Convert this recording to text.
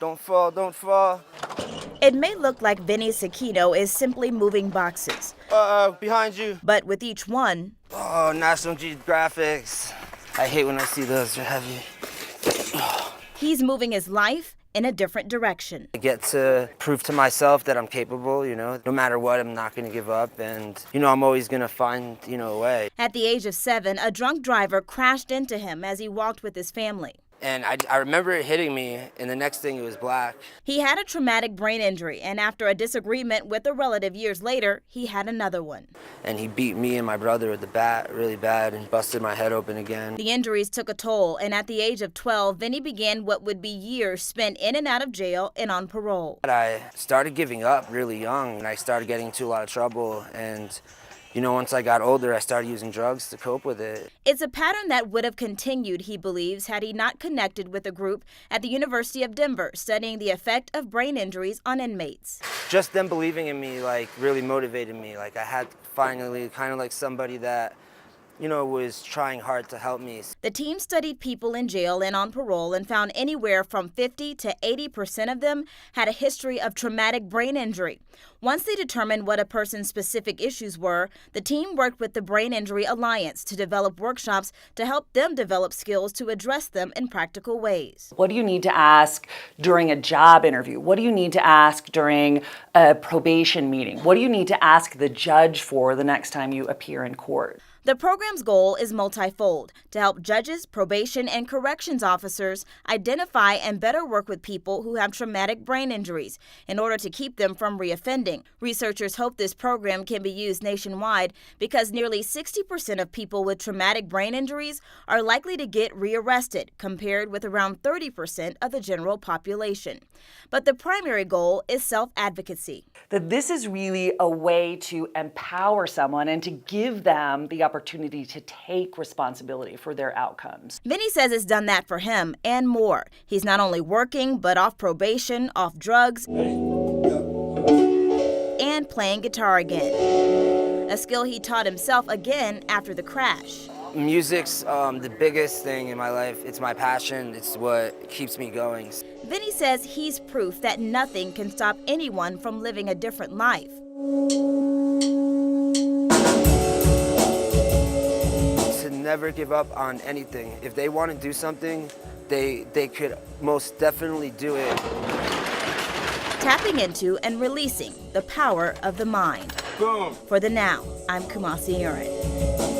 Don't fall, don't fall. It may look like Vinny Sakino is simply moving boxes, Behind you. but with each one, Oh, National Geographics. I hate when I see those, they're heavy. he's moving his life in a different direction. I get to prove to myself that I'm capable, no matter what, I'm not gonna give up, and, I'm always gonna find, a way. At the age of 7, a drunk driver crashed into him as he walked with his family. And I remember it hitting me, and the next thing it was black. He had a traumatic brain injury, and after a disagreement with a relative years later, he had another one. And he beat me and my brother with the bat really bad and busted my head open again. The injuries took a toll, and at the age of 12, Vinny began what would be years spent in and out of jail and on parole. I started giving up really young, and I started getting into a lot of trouble, and once I got older, I started using drugs to cope with it. It's a pattern that would have continued, he believes, had he not connected with a group at the University of Denver studying the effect of brain injuries on inmates. Just them believing in me, really motivated me. I had finally kind of somebody that, was trying hard to help me. The team studied people in jail and on parole and found anywhere from 50 to 80% of them had a history of traumatic brain injury. Once they determined what a person's specific issues were, the team worked with the Brain Injury Alliance to develop workshops to help them develop skills to address them in practical ways. What do you need to ask during a job interview? What do you need to ask during a probation meeting? What do you need to ask the judge for the next time you appear in court? The program's goal is multifold: to help judges, probation, and corrections officers identify and better work with people who have traumatic brain injuries in order to keep them from reoffending. Researchers hope this program can be used nationwide because nearly 60% of people with traumatic brain injuries are likely to get rearrested, compared with around 30% of the general population. But the primary goal is self-advocacy. That this is really a way to empower someone and to give them the opportunity to take responsibility for their outcomes. Vinny says it's done that for him and more. He's not only working, but off probation, off drugs, and playing guitar again. A skill he taught himself again after the crash. Music's the biggest thing in my life. It's my passion. It's what keeps me going. Vinny says he's proof that nothing can stop anyone from living a different life. To never give up on anything. If they want to do something, they could most definitely do it. Tapping into and releasing the power of the mind. Boom. For The Now, I'm Kumasi Urin.